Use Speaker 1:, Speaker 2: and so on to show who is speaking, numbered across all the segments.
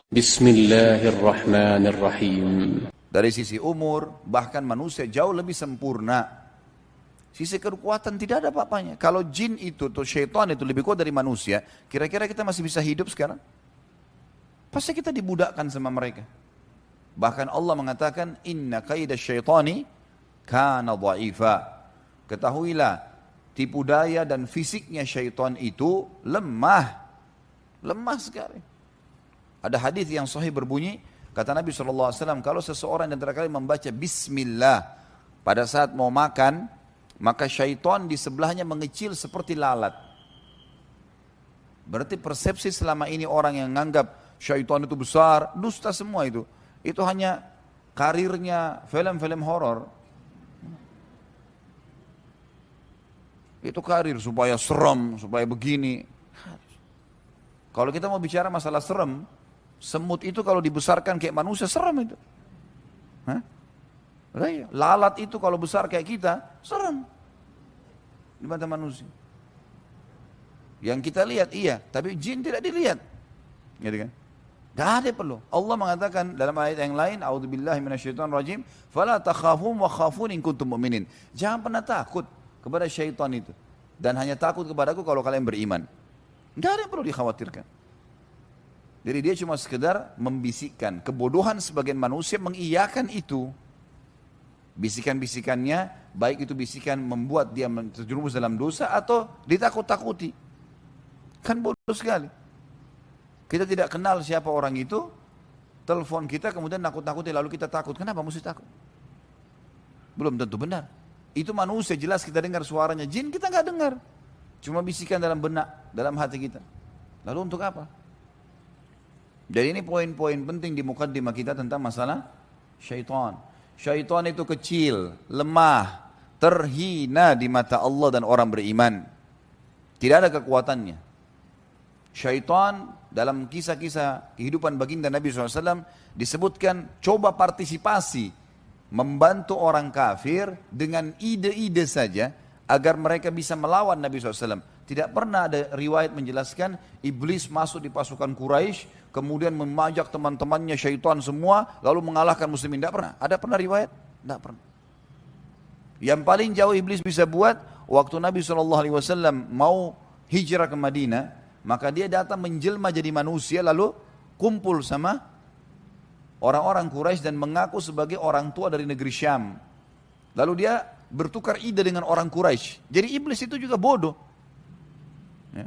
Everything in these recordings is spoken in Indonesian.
Speaker 1: Bismillahirrahmanirrahim.
Speaker 2: Dari sisi umur, bahkan manusia jauh lebih sempurna. Sisi kekuatan tidak ada apa-apanya. Kalau jin itu, atau syaitan itu lebih kuat dari manusia, kira-kira kita masih bisa hidup sekarang? Pasti kita dibudakkan sama mereka. Bahkan Allah mengatakan, Inna kaida syaitani kana dha'ifa. Ketahuilah, tipu daya dan fisiknya syaitan itu lemah. Lemah sekali. Ada hadis yang sahih berbunyi, kata Nabi SAW, kalau seseorang di antara kalian membaca Bismillah pada saat mau makan, maka syaitan di sebelahnya mengecil seperti lalat. Berarti persepsi selama ini orang yang menganggap syaitan itu besar, dusta semua itu. Itu hanya karirnya film-film horor. Itu karir supaya serem, supaya begini. Kalau kita mau bicara masalah serem, semut itu kalau dibesarkan kayak manusia serem itu. Hah? Lalat itu kalau besar kayak kita serem di mata manusia. Yang kita lihat iya, tapi jin tidak dilihat, gitu kan? Gak ada perlu. Allah mengatakan dalam ayat yang lain, A'udzubillahi minasyaitonirrajim, fala takhafun wa khafun in kuntum mu'minin. Jangan pernah takut kepada syaitan itu, dan hanya takut kepadaku kalau kalian beriman. Gak ada yang perlu dikhawatirkan. Jadi dia cuma sekedar membisikkan. Kebodohan sebagian manusia mengiyakan itu. Bisikan-bisikannya, baik itu bisikan membuat dia terjerumus dalam dosa atau ditakut-takuti. Kan bodoh sekali. Kita tidak kenal siapa orang itu, telepon kita kemudian nakut-nakuti lalu kita takut. Kenapa mesti takut? Belum tentu benar. Itu manusia jelas kita dengar suaranya. Jin kita nggak dengar. Cuma bisikan dalam benak, dalam hati kita. Lalu untuk apa? Jadi ini poin-poin penting di mukaddimah kita tentang masalah syaitan. Syaitan itu kecil, lemah, terhina di mata Allah dan orang beriman. Tidak ada kekuatannya. Syaitan dalam kisah-kisah kehidupan baginda Nabi SAW disebutkan coba partisipasi membantu orang kafir dengan ide-ide saja agar mereka bisa melawan Nabi SAW. Tidak pernah ada riwayat menjelaskan iblis masuk di pasukan Quraisy, kemudian memajak teman-temannya syaitan semua, lalu mengalahkan muslimin. Tidak pernah. Ada pernah riwayat? Tidak pernah. Yang paling jauh iblis bisa buat, waktu Nabi SAW mau hijrah ke Madinah, maka dia datang menjelma jadi manusia, lalu kumpul sama orang-orang Quraisy dan mengaku sebagai orang tua dari negeri Syam. Lalu dia bertukar ide dengan orang Quraisy. Jadi iblis itu juga bodoh. Ya.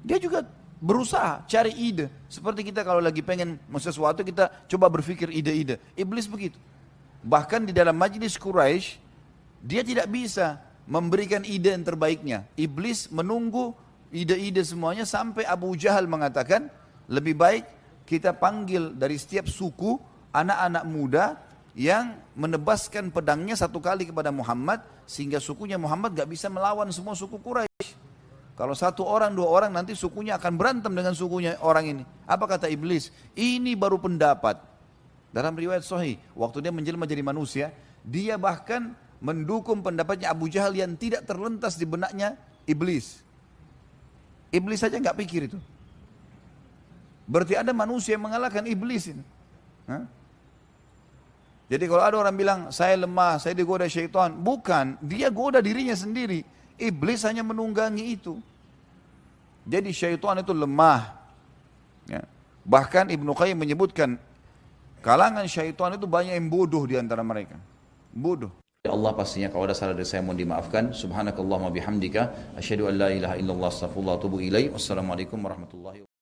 Speaker 2: Dia juga berusaha cari ide. Seperti kita kalau lagi pengen sesuatu, kita coba berpikir ide-ide. Iblis begitu. Bahkan di dalam majlis Quraisy, dia tidak bisa memberikan ide yang terbaiknya. Iblis menunggu ide-ide semuanya sampai Abu Jahal mengatakan, lebih baik kita panggil dari setiap suku anak-anak muda yang menebaskan pedangnya satu kali kepada Muhammad, sehingga sukunya Muhammad gak bisa melawan semua suku Quraisy. Kalau satu orang, dua orang, nanti sukunya akan berantem dengan sukunya orang ini. Apa kata iblis? Ini baru pendapat. Dalam riwayat sahih, waktu dia menjelma jadi manusia, dia bahkan mendukung pendapatnya Abu Jahal yang tidak terlintas di benaknya iblis. Iblis saja gak pikir itu. Berarti ada manusia yang mengalahkan iblis ini. Hah? Jadi kalau ada orang bilang, saya lemah, saya digoda syaitan. Bukan, dia goda dirinya sendiri. Iblis hanya menunggangi itu. Jadi syaitan itu lemah. Ya. Bahkan Ibnu Qayyim menyebutkan, kalangan syaitan itu banyak yang bodoh di antara mereka. Bodoh.
Speaker 3: Ya Allah, pastinya kalau ada salah dari saya mohon dimaafkan. Subhanakallahumma bihamdika asyhadu an la ilaha illallah astaghfirullah wa atubu ilaih. Wassalamualaikum warahmatullahi wabarakatuh.